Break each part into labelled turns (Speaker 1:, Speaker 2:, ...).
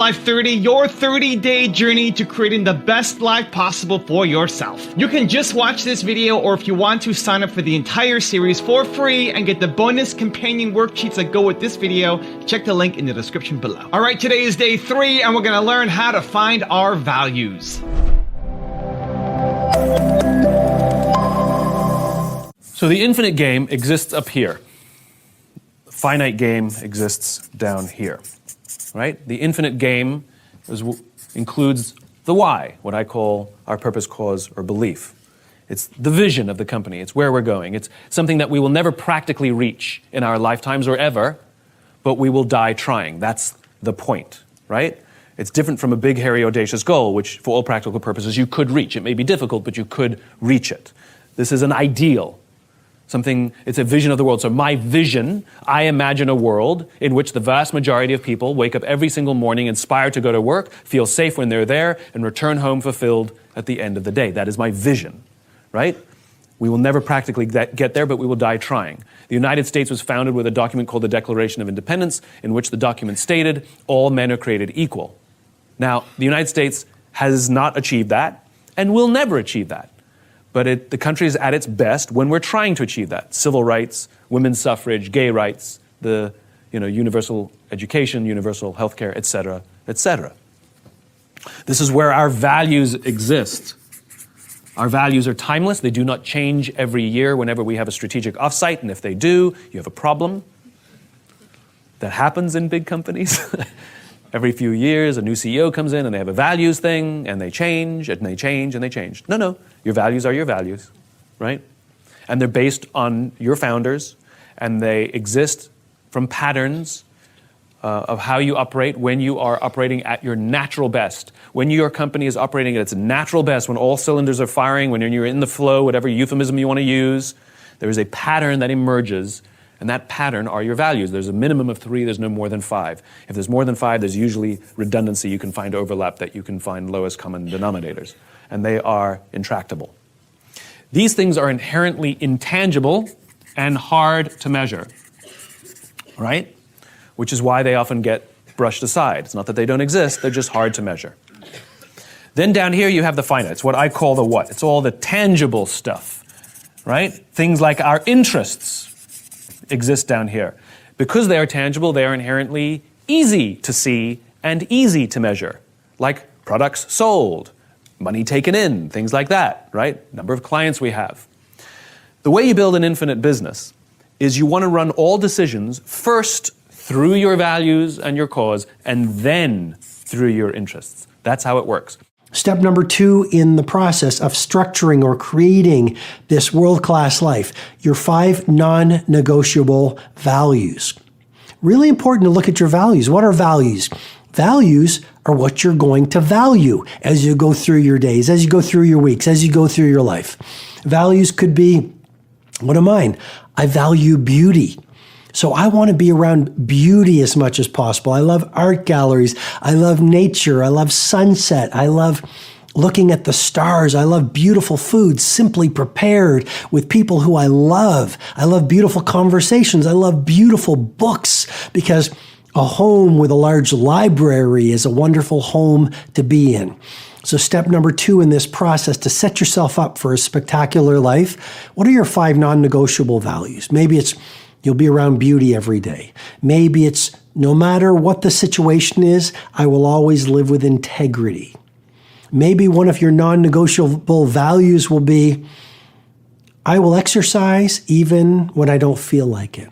Speaker 1: Life 30, your 30-day journey to creating the best life possible for yourself. You can just watch this video, or if you want to, sign up for the entire series for free and get the bonus companion worksheets that go with this video. Check the link in the description below. All right, today is day 3 and we're gonna learn how to find our values.
Speaker 2: So the infinite game exists up here. The finite game exists down here. Right? The infinite game includes the why, what I call our purpose, cause, or belief. It's the vision of the company. It's where we're going. It's something that we will never practically reach in our lifetimes or ever, but we will die trying. That's the point, right? It's different from a big, hairy, audacious goal, which for all practical purposes you could reach. It may be difficult, but you could reach it. This is an ideal. It's a vision of the world. So my vision, I imagine a world in which the vast majority of people wake up every single morning inspired to go to work, feel safe when they're there, and return home fulfilled at the end of the day. That is my vision, right? We will never practically get there, but we will die trying. The United States was founded with a document called the Declaration of Independence, in which the document stated, all men are created equal. Now, the United States has not achieved that, and will never achieve that. But the country is at its best when we're trying to achieve that. Civil rights, women's suffrage, gay rights, the universal education, universal healthcare, et cetera, et cetera. This is where our values exist. Our values are timeless. They do not change every year whenever we have a strategic offsite, and if they do, you have a problem. That happens in big companies. Every few years, a new CEO comes in and they have a values thing, and they change, and they change, and they change. No, your values are your values, right? And they're based on your founders, and they exist from patterns of how you operate when you are operating at your natural best. When your company is operating at its natural best, when all cylinders are firing, when you're in the flow, whatever euphemism you want to use, there is a pattern that emerges. And that pattern are your values. There's a minimum of 3, there's no more than 5. If there's more than 5, there's usually redundancy. You can find overlap, that you can find lowest common denominators. And they are intractable. These things are inherently intangible and hard to measure, right? Which is why they often get brushed aside. It's not that they don't exist, they're just hard to measure. Then down here you have the finite. It's what I call the what. It's all the tangible stuff, right? Things like our interests exist down here. Because they are tangible, they are inherently easy to see and easy to measure, like products sold, money taken in, things like that, right? Number of clients we have. The way you build an infinite business is you want to run all decisions first through your values and your cause, and then through your interests. That's how it works.
Speaker 3: Step number 2 in the process of structuring or creating this world-class life, your 5 non-negotiable values. Really important to look at your values. What are values? Values are what you're going to value as you go through your days, as you go through your weeks, as you go through your life. Values could be, what are mine? I value beauty. So I want to be around beauty as much as possible. I love art galleries. I love nature. I love sunset. I love looking at the stars. I love beautiful food, simply prepared with people who I love. I love beautiful conversations. I love beautiful books, because a home with a large library is a wonderful home to be in. So step number 2 in this process to set yourself up for a spectacular life, what are your 5 non-negotiable values? Maybe it's you'll be around beauty every day. Maybe it's no matter what the situation is, I will always live with integrity. Maybe one of your non-negotiable values will be, I will exercise even when I don't feel like it.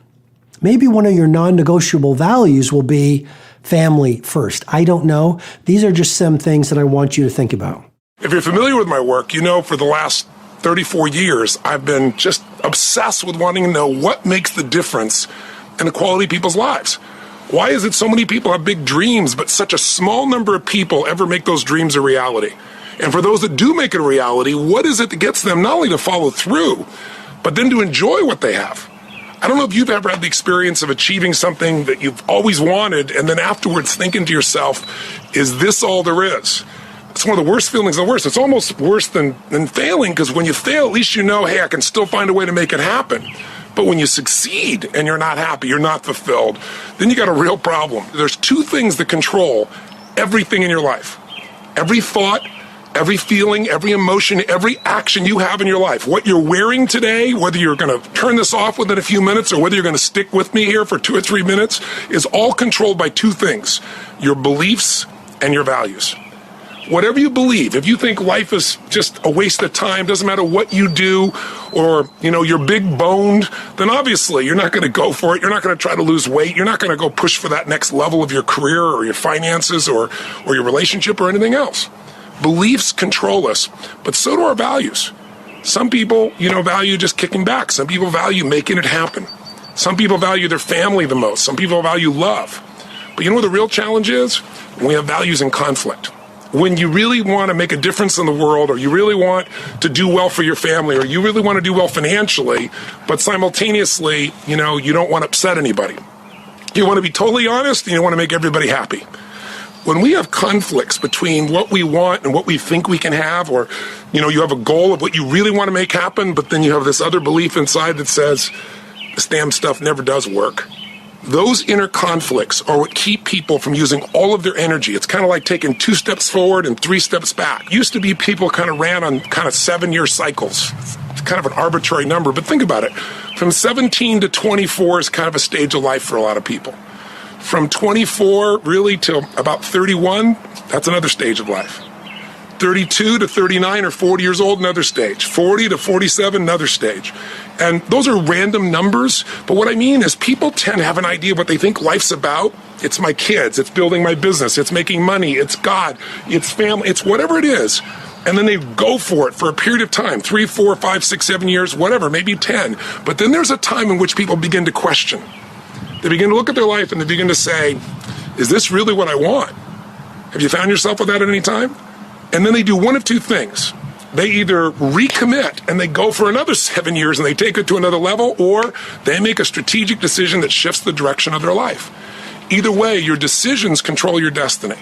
Speaker 3: Maybe one of your non-negotiable values will be family first. I don't know. These are just some things that I want you to think about.
Speaker 4: If you're familiar with my work, you know for the last 34 years, I've been just obsessed with wanting to know what makes the difference in the quality of people's lives. Why is it so many people have big dreams, but such a small number of people ever make those dreams a reality? And for those that do make it a reality, what is it that gets them not only to follow through, but then to enjoy what they have? I don't know if you've ever had the experience of achieving something that you've always wanted, and then afterwards thinking to yourself, is this all there is? It's one of the worst feelings, the worst. It's almost worse than failing, because when you fail, at least you know, hey, I can still find a way to make it happen. But when you succeed and you're not happy, you're not fulfilled, then you got a real problem. There's 2 things that control everything in your life. Every thought, every feeling, every emotion, every action you have in your life. What you're wearing today, whether you're going to turn this off within a few minutes or whether you're going to stick with me here for 2 or 3 minutes, is all controlled by two things: your beliefs and your values. Whatever you believe, if you think life is just a waste of time, doesn't matter what you do, or, you're big boned, then obviously you're not going to go for it. You're not going to try to lose weight. You're not going to go push for that next level of your career or your finances or your relationship or anything else. Beliefs control us, but so do our values. Some people, value just kicking back. Some people value making it happen. Some people value their family the most. Some people value love. But you know what the real challenge is? When we have values in conflict. When you really want to make a difference in the world, or you really want to do well for your family, or you really want to do well financially, but simultaneously, you don't want to upset anybody. You want to be totally honest, and you want to make everybody happy. When we have conflicts between what we want and what we think we can have, or, you have a goal of what you really want to make happen, but then you have this other belief inside that says, this damn stuff never does work. Those inner conflicts are what keep people from using all of their energy. It's kind of like taking 2 steps forward and 3 steps back. Used to be people kind of ran on kind of 7-year cycles. It's kind of an arbitrary number, but think about it. From 17 to 24 is kind of a stage of life for a lot of people. From 24 really to about 31, that's another stage of life. 32 to 39 or 40 years old, another stage. 40 to 47, another stage. And those are random numbers, but what I mean is people tend to have an idea of what they think life's about. It's my kids, it's building my business, it's making money, it's God, it's family, it's whatever it is. And then they go for it for a period of time, 3, 4, 5, 6, 7 years, whatever, maybe 10. But then there's a time in which people begin to question. They begin to look at their life and they begin to say, is this really what I want? Have you found yourself with that at any time? And then they do one of two things. They either recommit and they go for another 7 years and they take it to another level, or they make a strategic decision that shifts the direction of their life. Either way, your decisions control your destiny.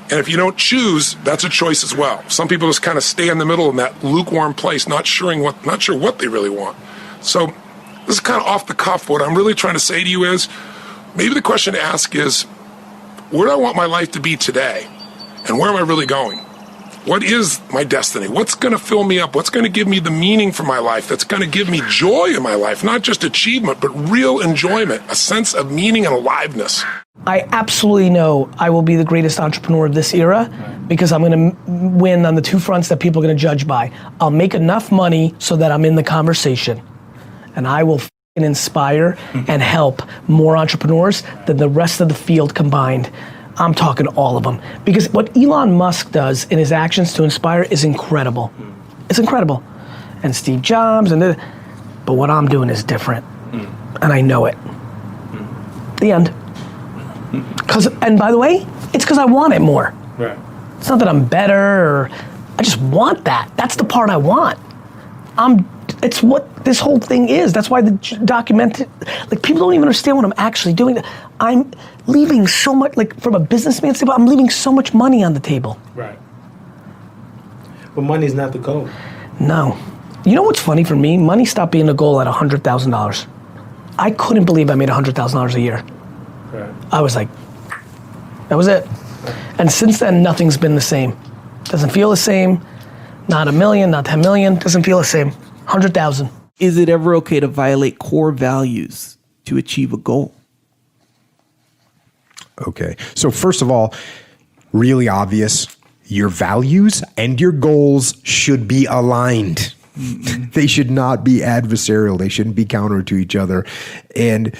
Speaker 4: And if you don't choose, that's a choice as well. Some people just kind of stay in the middle in that lukewarm place, not sure what they really want. So this is kind of off the cuff. What I'm really trying to say to you is, maybe the question to ask is, where do I want my life to be today? And where am I really going? What is my destiny? What's going to fill me up? What's going to give me the meaning for my life? That's going to give me joy in my life, not just achievement, but real enjoyment, a sense of meaning and aliveness.
Speaker 5: I absolutely know I will be the greatest entrepreneur of this era because I'm going to win on the 2 fronts that people are going to judge by. I'll make enough money so that I'm in the conversation, and I will inspire and help more entrepreneurs than the rest of the field combined. I'm talking all of them. Because what Elon Musk does in his actions to inspire is incredible. It's incredible. And Steve Jobs, but what I'm doing is different. And I know it. The end. And by the way, it's because I want it more.
Speaker 2: Right.
Speaker 5: It's not that I'm better, or I just want that. That's the part I want. It's what this whole thing is. That's why the documented, people don't even understand what I'm actually doing. I'm leaving so much, from a businessman standpoint, I'm leaving so much money on the table.
Speaker 6: Right. But money's not the goal.
Speaker 5: No. You know what's funny for me? Money stopped being a goal at $100,000. I couldn't believe I made $100,000 a year.
Speaker 6: Right.
Speaker 5: I was like, that was it. And since then, nothing's been the same. Doesn't feel the same. Not 1 million, not 10 million, doesn't feel the same. 100,000.
Speaker 7: Is it ever okay to violate core values to achieve a goal?
Speaker 8: Okay. So first of all, really obvious, your values and your goals should be aligned. Mm-hmm. They should not be adversarial. They shouldn't be counter to each other. And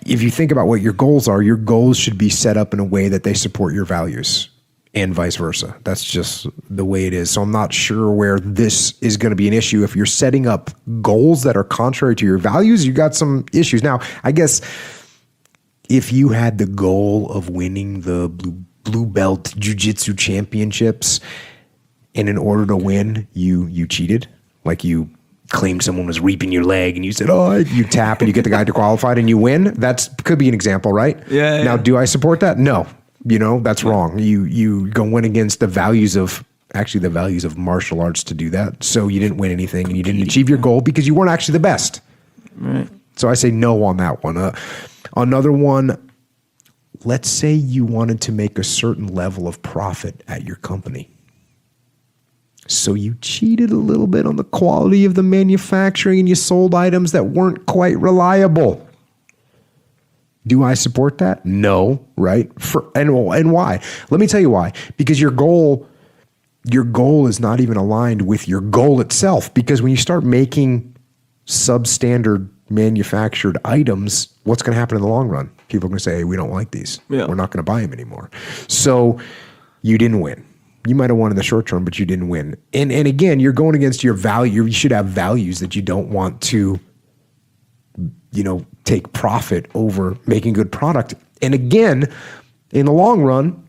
Speaker 8: if you think about what your goals are, your goals should be set up in a way that they support your values, and vice versa. That's just the way it is. So I'm not sure where this is going to be an issue. If you're setting up goals that are contrary to your values, you got some issues. Now, I guess if you had the goal of winning the blue belt jiu-jitsu championships, and in order to win, you cheated, like you claimed someone was reaping your leg and you said, you tap and you get the guy to qualified and you win. That could be an example, right?
Speaker 7: Yeah.
Speaker 8: Now, do I support that? No. That's wrong. You go win against the values of martial arts to do that. So you didn't win anything and you didn't achieve your goal because you weren't actually the best.
Speaker 7: Right.
Speaker 8: So I say no on that one. Another one, let's say you wanted to make a certain level of profit at your company. So you cheated a little bit on the quality of the manufacturing and you sold items that weren't quite reliable. Do I support that? No, right? And why? Let me tell you why. Because your goal is not even aligned with your goal itself. Because when you start making substandard manufactured items, what's going to happen in the long run? People are going to say, hey, we don't like these.
Speaker 2: Yeah.
Speaker 8: We're not going to buy them anymore. So you didn't win. You might have won in the short term, but you didn't win. And again, you're going against your value. You should have values that you don't want to, take profit over making good product. And again, in the long run,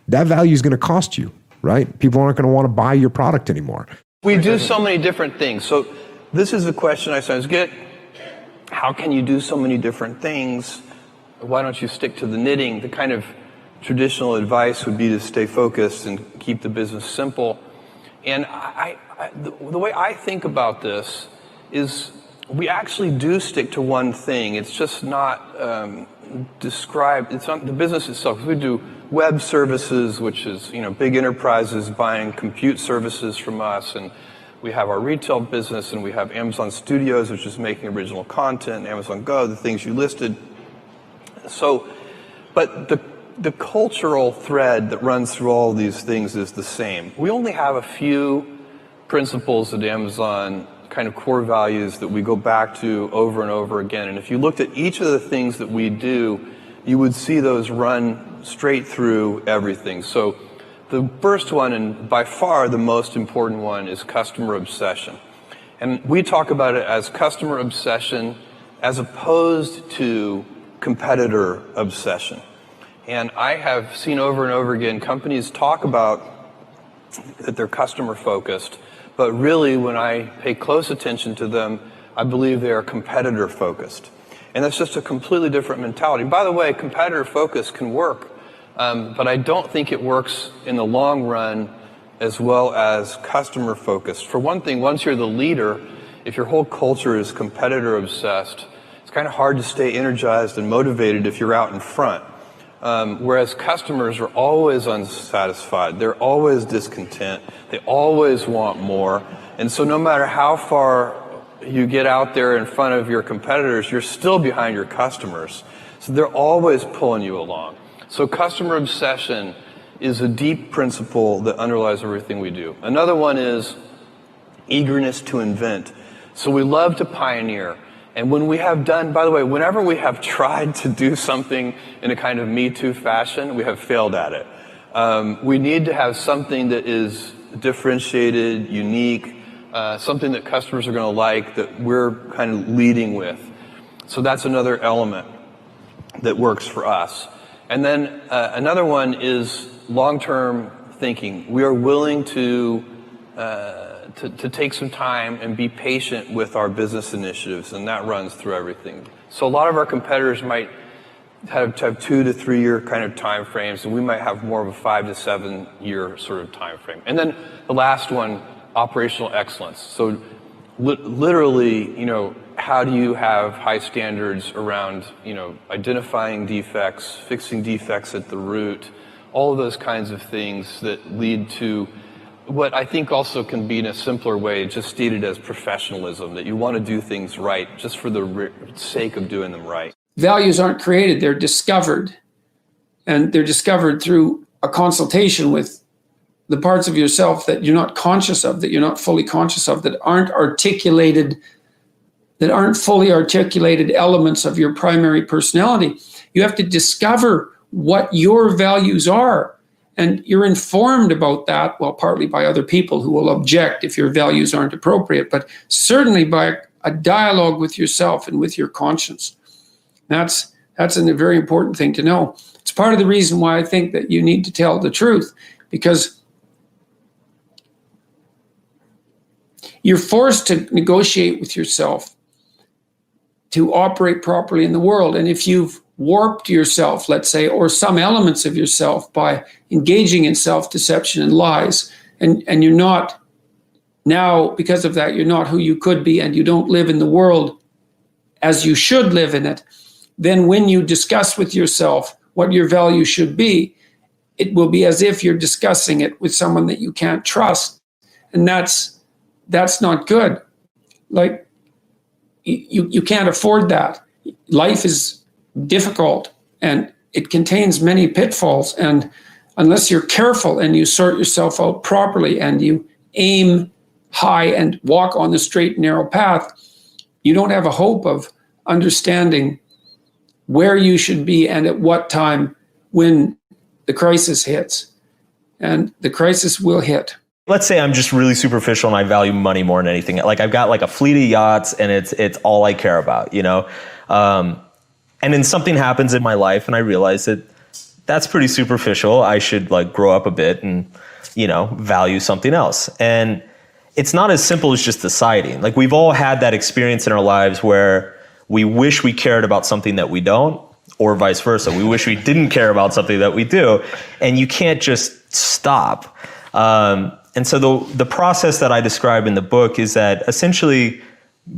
Speaker 8: that value is going to cost you, right? People aren't going to want to buy your product anymore.
Speaker 9: We do so many different things. So this is the question I sometimes get. How can you do so many different things? Why don't you stick to the knitting? The kind of traditional advice would be to stay focused and keep the business simple. And the way I think about this is we actually do stick to one thing. It's just not described. It's not the business itself. We do web services, which is, big enterprises buying compute services from us, and we have our retail business, and we have Amazon Studios, which is making original content, Amazon Go, the things you listed. So, but the cultural thread that runs through all of these things is the same. We only have a few principles at Amazon, kind of core values that we go back to over and over again. And if you looked at each of the things that we do, you would see those run straight through everything. So the first one, and by far the most important one, is customer obsession. And we talk about it as customer obsession as opposed to competitor obsession. And I have seen over and over again companies talk about that they're customer focused, but really when I pay close attention to them, I believe they are competitor focused. And that's just a completely different mentality. By the way, competitor focus can work, but I don't think it works in the long run as well as customer focused. For one thing, once you're the leader, if your whole culture is competitor obsessed, it's kind of hard to stay energized and motivated if you're out in front. Whereas customers are always unsatisfied. They're always discontent. They always want more. And so no matter how far you get out there in front of your competitors, you're still behind your customers. So they're always pulling you along. So customer obsession is a deep principle that underlies everything we do. Another one is eagerness to invent. So we love to pioneer. And when we have done, by the way, whenever we have tried to do something in a kind of Me Too fashion, we have failed at it. We need to have something that is differentiated, unique, something that customers are going to like, that we're kind of leading with. So that's another element that works for us. And then another one is long-term thinking. We are willing to take some time and be patient with our business initiatives, and that runs through everything. So a lot of our competitors might have 2 to 3 year kind of time frames, and we might have more of a 5 to 7 year sort of time frame. And then the last one, operational excellence. So literally, how do you have high standards around, identifying defects, fixing defects at the root, all of those kinds of things that lead to what I think also can be in a simpler way, just stated as professionalism, that you want to do things right just for the sake of doing them right.
Speaker 10: Values aren't created, they're discovered. And they're discovered through a consultation with the parts of yourself that you're not conscious of, that you're not fully conscious of, that aren't articulated, that aren't fully articulated elements of your primary personality. You have to discover what your values are. And you're informed about that, well, partly by other people who will object if your values aren't appropriate, but certainly by a dialogue with yourself and with your conscience. That's a very important thing to know. It's part of the reason why I think that you need to tell the truth, because you're forced to negotiate with yourself to operate properly in the world. And if you've warped yourself, let's say, or some elements of yourself by engaging in self-deception and lies, and you're not now, because of that, you're not who you could be, and you don't live in the world as you should live in it, then when you discuss with yourself what your value should be, it will be as if you're discussing it with someone that you can't trust. And that's not good. Like, you can't afford that. Life is difficult and it contains many pitfalls. And unless you're careful and you sort yourself out properly and you aim high and walk on the straight and narrow path, you don't have a hope of understanding where you should be and at what time when the crisis hits. And the crisis will hit.
Speaker 11: Let's say I'm just really superficial and I value money more than anything. Like, I've got like a fleet of yachts and it's all I care about, you know? And then something happens in my life and I realize that that's pretty superficial. I should like grow up a bit and, you know, value something else. And it's not as simple as just deciding. Like, we've all had that experience in our lives where we wish we cared about something that we don't, or vice versa. We wish we didn't care about something that we do, and you can't just stop. And so the process that I describe in the book is that essentially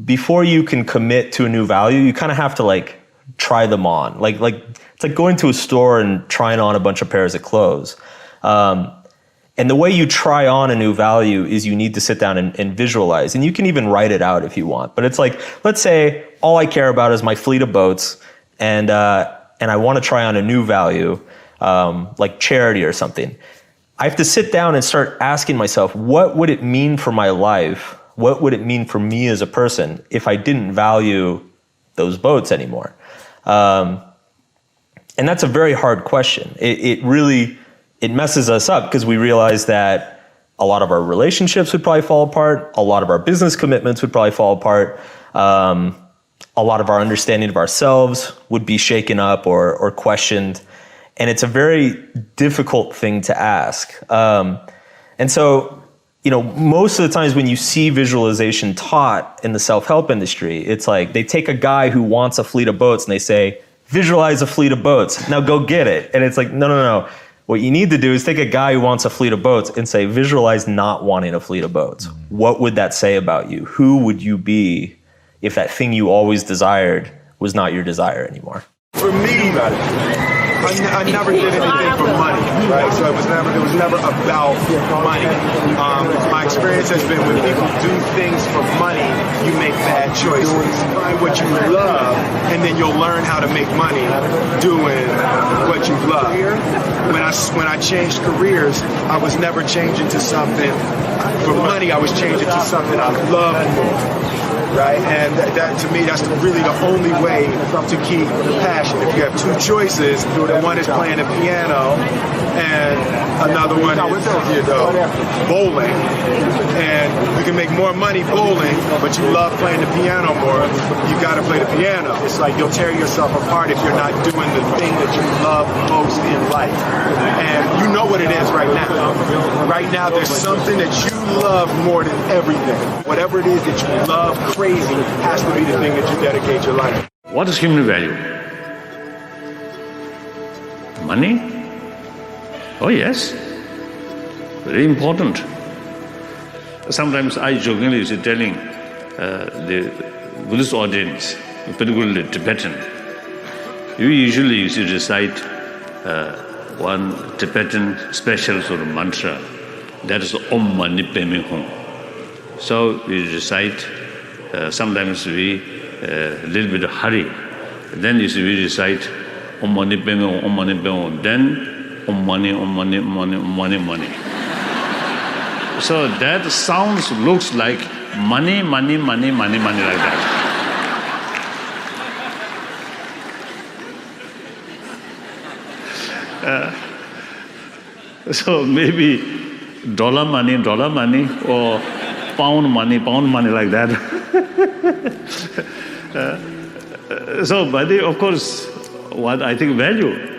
Speaker 11: before you can commit to a new value, you kind of have to like try them on. Like it's like going to a store and trying on a bunch of pairs of clothes. And the way you try on a new value is you need to sit down and visualize. And you can even write it out if you want. But it's like, let's say all I care about is my fleet of boats, and I want to try on a new value, like charity or something. I have to sit down and start asking myself, what would it mean for my life? What would it mean for me as a person if I didn't value those boats anymore? And that's a very hard question. It really messes us up because we realize that a lot of our relationships would probably fall apart. A lot of our business commitments would probably fall apart. A lot of our understanding of ourselves would be shaken up or questioned. And it's a very difficult thing to ask. And so, you know, most of the times when you see visualization taught in the self-help industry, it's like they take a guy who wants a fleet of boats and they say, visualize a fleet of boats. Now go get it. And it's like, no. What you need to do is take a guy who wants a fleet of boats and say, visualize not wanting a fleet of boats. What would that say about you? Who would you be if that thing you always desired was not your desire anymore?
Speaker 12: For me, I never did anything for money, right? So it was never about money. My experience has been when people do things for money, you make bad choices. Find what you love, and then you'll learn how to make money doing what you love. When I changed careers, I was never changing to something for money. I was changing to something I loved more. Right, and that to me, that's really the only way to keep the passion. If you have two choices, and one is playing the piano, and another one is, bowling, and you can make more money bowling, but you love playing the piano more, you got to play the piano. It's like you'll tear yourself apart if you're not doing the thing that you love most in life. And you know what it is right now. Right now, there's something that you love more than everything. Whatever it is that you love crazy has to be the thing that you dedicate your life.
Speaker 13: What is human value? Money? Oh yes, very important. Sometimes I jokingly is telling the Buddhist audience, particularly Tibetan, you usually used to recite one Tibetan special sort of mantra, that is Om Mani Padme Hum. So we recite, sometimes we a little bit of hurry, then we recite Om Mani Padme Hum, Om Mani Padme Hum, then Om Mani, Om Mani, Om Mani, Om Mani, Mani. So that sounds, looks like money, money, money, money, money, like that. So maybe dollar money, or pound money, like that. So, but of course, what I think value.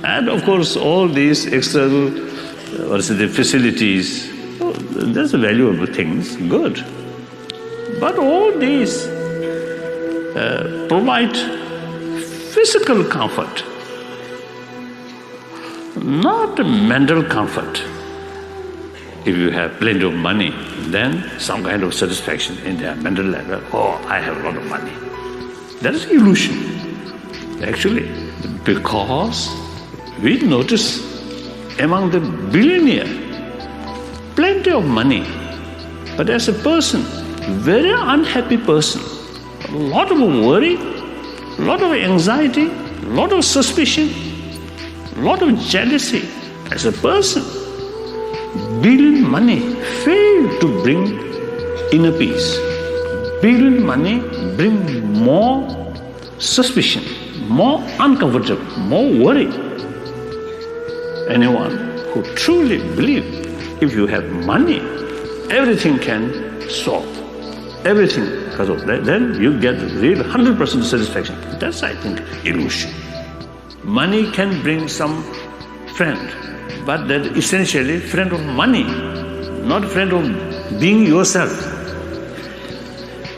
Speaker 13: And of course, all these external, the facilities, there's a valuable things, good. But all these provide physical comfort, not mental comfort. If you have plenty of money, then some kind of satisfaction in their mental level. Oh, I have a lot of money. That is illusion, actually. Because we notice among the billionaire, plenty of money, but as a person, very unhappy person, a lot of worry, a lot of anxiety, a lot of suspicion, a lot of jealousy. As a person, billion money fail to bring inner peace. Billion money bring more suspicion, more uncomfortable, more worry. Anyone who truly believes if you have money, everything can solve. Everything, because of that, then you get real 100% satisfaction. That's, I think, illusion. Money can bring some friend, but that essentially friend of money, not friend of being yourself.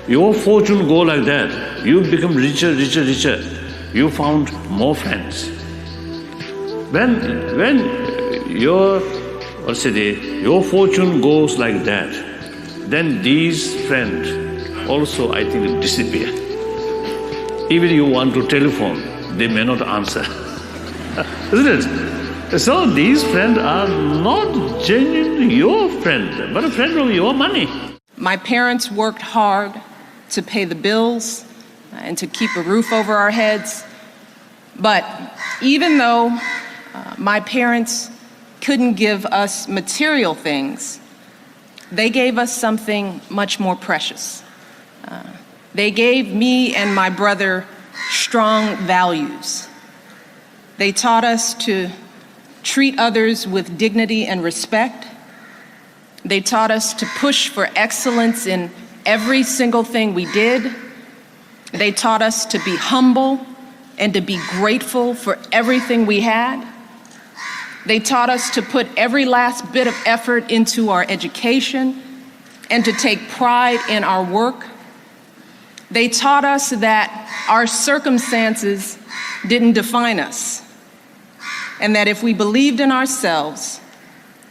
Speaker 13: Your fortune go like that. You become richer, richer, richer. You found more friends. When your fortune goes like that, then these friends also, I think, disappear. Even you want to telephone, they may not answer. Isn't it? So these friends are not genuinely your friend, but a friend of your money.
Speaker 14: My parents worked hard to pay the bills and to keep a roof over our heads. But even though my parents couldn't give us material things, they gave us something much more precious. They gave me and my brother strong values. They taught us to treat others with dignity and respect. They taught us to push for excellence in every single thing we did. They taught us to be humble and to be grateful for everything we had. They taught us to put every last bit of effort into our education and to take pride in our work. They taught us that our circumstances didn't define us, and that if we believed in ourselves,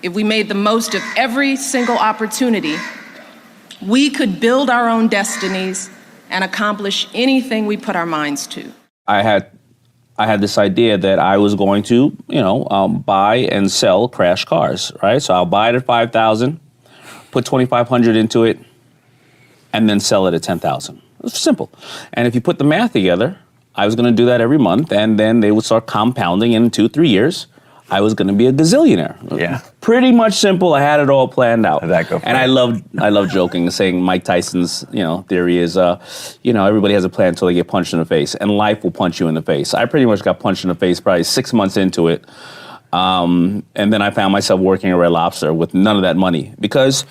Speaker 14: if we made the most of every single opportunity, we could build our own destinies and accomplish anything we put our minds to.
Speaker 15: I had this idea that I was going to, buy and sell crash cars, right? So I'll buy it at $5,000, put $2,500 into it, and then sell it at $10,000. It's simple. And if you put the math together, I was going to do that every month, and then they would start compounding in 2-3 years. I was going to be a gazillionaire.
Speaker 11: Yeah.
Speaker 15: Pretty much simple. I had it all planned out.
Speaker 11: How'd that go for
Speaker 15: and
Speaker 11: you?
Speaker 15: I love joking and saying Mike Tyson's, theory is, everybody has a plan until they get punched in the face, and life will punch you in the face. I pretty much got punched in the face probably 6 months into it. And then I found myself working at Red Lobster with none of that money because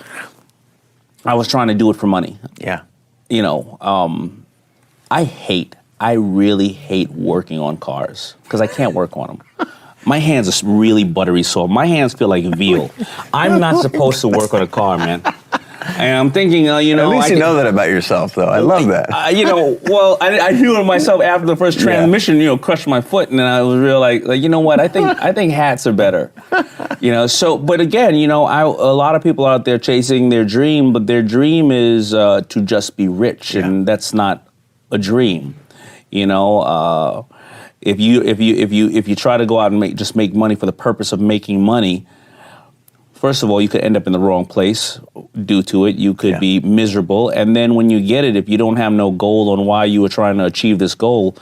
Speaker 15: I was trying to do it for money.
Speaker 11: Yeah.
Speaker 15: I really hate working on cars because I can't work on them. My hands are really buttery soft. My hands feel like veal. I'm not supposed to work on a car, man. And I'm thinking,
Speaker 11: At least you know that about yourself, though. I love that.
Speaker 15: I knew it myself after the first transmission, crushed my foot, and then I was real like, you know what? I think hats are better. But again, a lot of people out there chasing their dream, but their dream is to just be rich, and that's not a dream. If you try to go out and make money for the purpose of making money, first of all, you could end up in the wrong place due to it. You could be miserable. And then when you get it, if you don't have no goal on why you were trying to achieve this goal,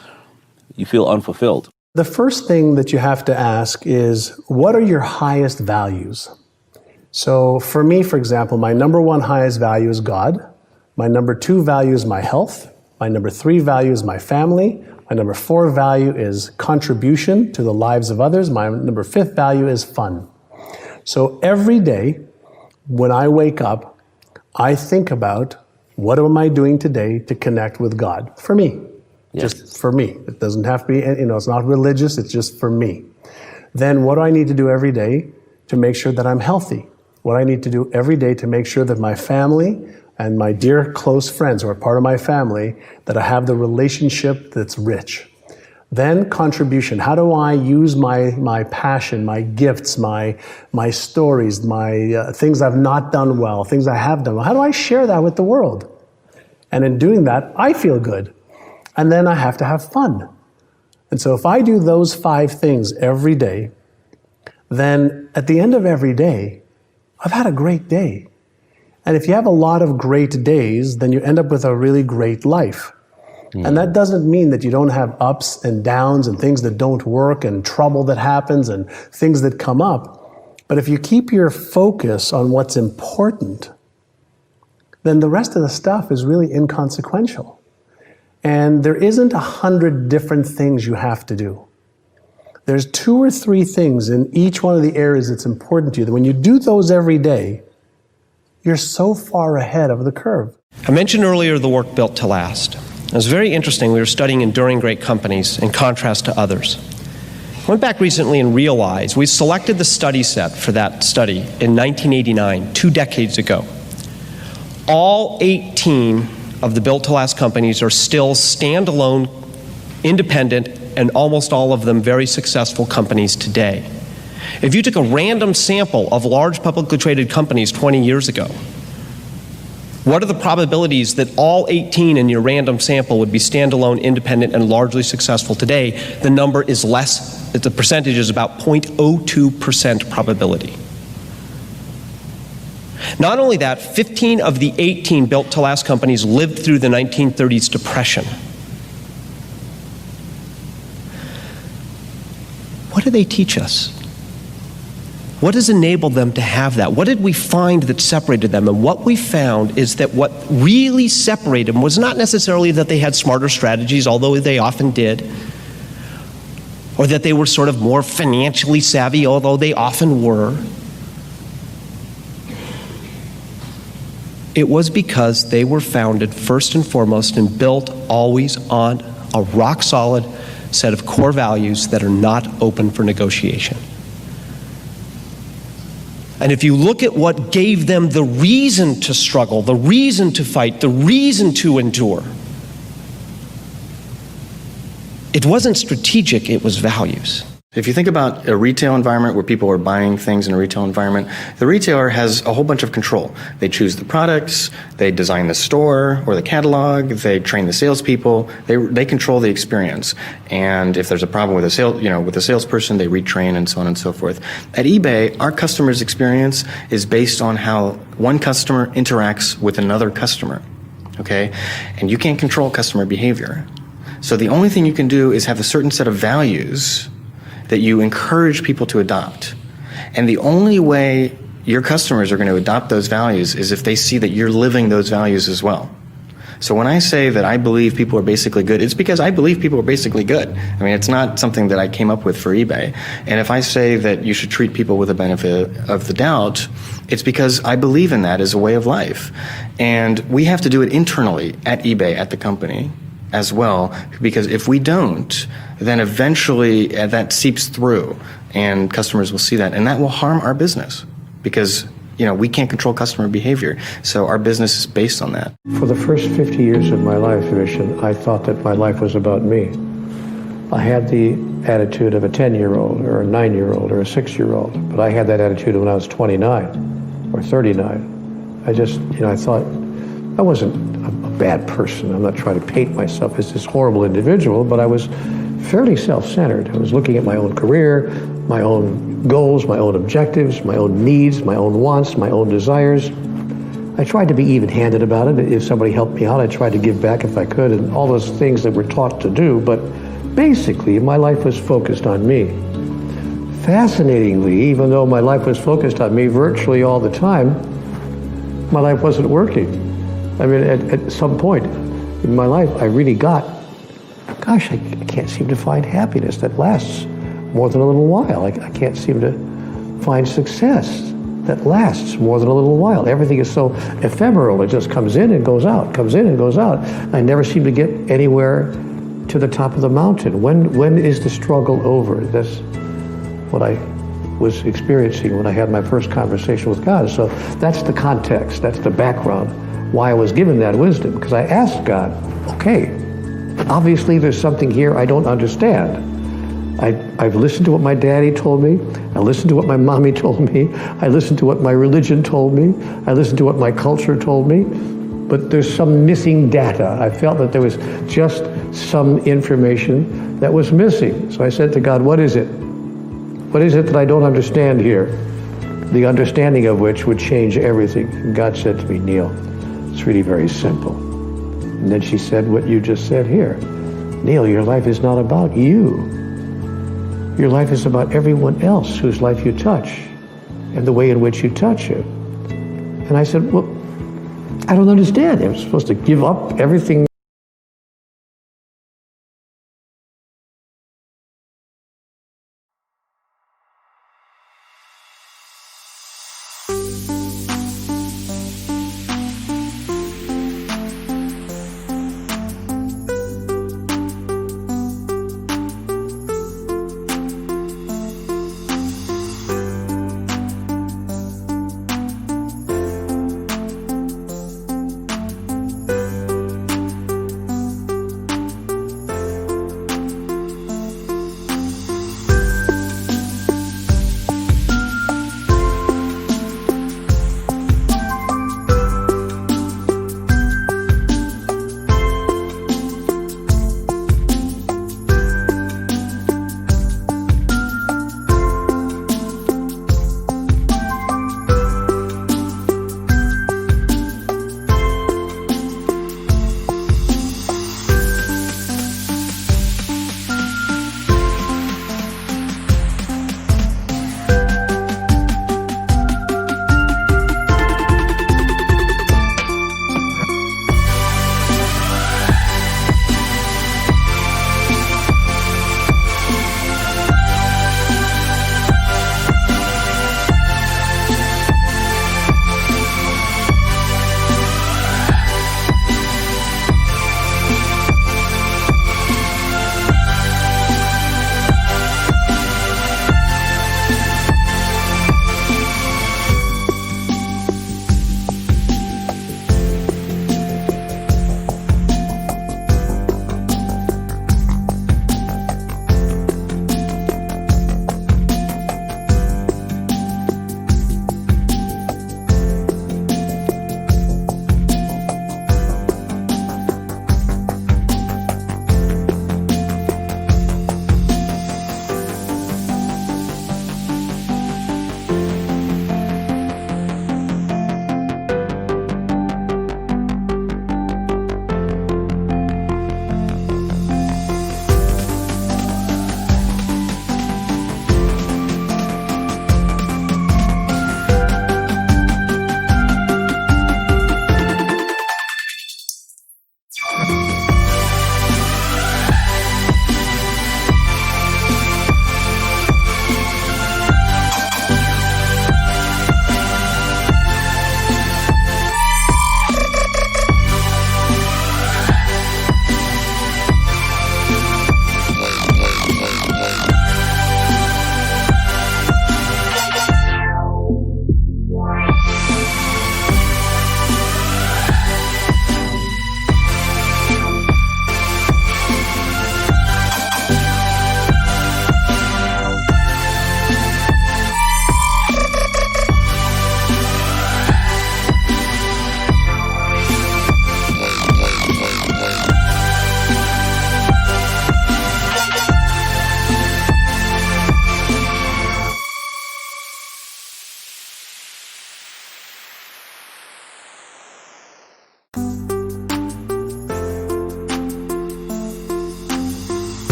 Speaker 15: you feel unfulfilled.
Speaker 16: The first thing that you have to ask is, what are your highest values? So for me, for example, my number one highest value is God. My number 2 value is my health. My number 3 value is my family. My number 4 value is contribution to the lives of others. My number 5th value is fun. So every day when I wake up, I think about what am I doing today to connect with God? For me, just for me. It doesn't have to be, it's not religious, it's just for me. Then what do I need to do every day to make sure that I'm healthy? What I need to do every day to make sure that my family and my dear close friends who are part of my family, that I have the relationship that's rich. Then contribution. How do I use my passion, my gifts, my stories, my things I've not done well, things I have done well? How do I share that with the world? And in doing that, I feel good. And then I have to have fun. And so if I do those 5 things every day, then at the end of every day, I've had a great day. And if you have a lot of great days, then you end up with a really great life. And that doesn't mean that you don't have ups and downs and things that don't work and trouble that happens and things that come up. But if you keep your focus on what's important, then the rest of the stuff is really inconsequential. And there isn't 100 different things you have to do. There's 2 or 3 things in each one of the areas that's important to you that when you do those every day, you're so far ahead of the curve.
Speaker 17: I mentioned earlier the work built to last. It was very interesting. We were studying enduring great companies in contrast to others. I went back recently and realized we selected the study set for that study in 1989, 2 decades ago. All 18 of the built to last companies are still standalone, independent, and almost all of them very successful companies today. If you took a random sample of large publicly traded companies 20 years ago, what are the probabilities that all 18 in your random sample would be standalone, independent, and largely successful today? The number is less, the percentage is about 0.02% probability. Not only that, 15 of the 18 built to last companies lived through the 1930s depression. What do they teach us? What has enabled them to have that? What did we find that separated them? And what we found is that what really separated them was not necessarily that they had smarter strategies, although they often did, or that they were sort of more financially savvy, although they often were. It was because they were founded first and foremost and built always on a rock-solid set of core values that are not open for negotiation. And if you look at what gave them the reason to struggle, the reason to fight, the reason to endure, it wasn't strategic, it was values.
Speaker 18: If you think about a retail environment where people are buying things in a retail environment, the retailer has a whole bunch of control. They choose the products, they design the store or the catalog, they train the salespeople, they control the experience. And if there's a problem with a salesperson, they retrain and so on and so forth. At eBay, our customer's experience is based on how one customer interacts with another customer. Okay? And you can't control customer behavior. So the only thing you can do is have a certain set of values that you encourage people to adopt. And the only way your customers are going to adopt those values is if they see that you're living those values as well. So when I say that I believe people are basically good, it's because I believe people are basically good. I mean, it's not something that I came up with for eBay. And if I say that you should treat people with the benefit of the doubt, it's because I believe in that as a way of life. And we have to do it internally at eBay, at the company, as well, because if we don't, then eventually that seeps through and customers will see that, and that will harm our business because we can't control customer behavior. So our business is based on that.
Speaker 19: For the first 50 years of my life, Vishen, I thought that my life was about me. I had the attitude of a 10-year-old or a 9-year-old or a 6-year-old, but I had that attitude when I was 29 or 39. I thought I wasn't a bad person. I'm not trying to paint myself as this horrible individual, but I was fairly self-centered. I was looking at my own career, my own goals, my own objectives, my own needs, my own wants, my own desires. I tried to be even-handed about it. If somebody helped me out, I tried to give back if I could, and all those things that we're taught to do, but basically my life was focused on me. Fascinatingly, even though my life was focused on me virtually all the time, my life wasn't working. I mean, at some point in my life, I really I can't seem to find happiness that lasts more than a little while. I can't seem to find success that lasts more than a little while. Everything is so ephemeral. It just comes in and goes out, comes in and goes out. I never seem to get anywhere to the top of the mountain. When is the struggle over? That's what I was experiencing when I had my first conversation with God. So that's the context, that's the background, why I was given that wisdom. Because I asked God, okay, obviously there's something here I don't understand. I've listened to what my daddy told me. I listened to what my mommy told me. I listened to what my religion told me. I listened to what my culture told me. But there's some missing data. I felt that there was just some information that was missing. So I said to God, what is it? What is it that I don't understand here? The understanding of which would change everything. And God said to me, Neil, it's really very simple. And then she said what you just said here. Neil, your life is not about you. Your life is about everyone else whose life you touch and the way in which you touch it. And I said, well, I don't understand. I'm supposed to give up everything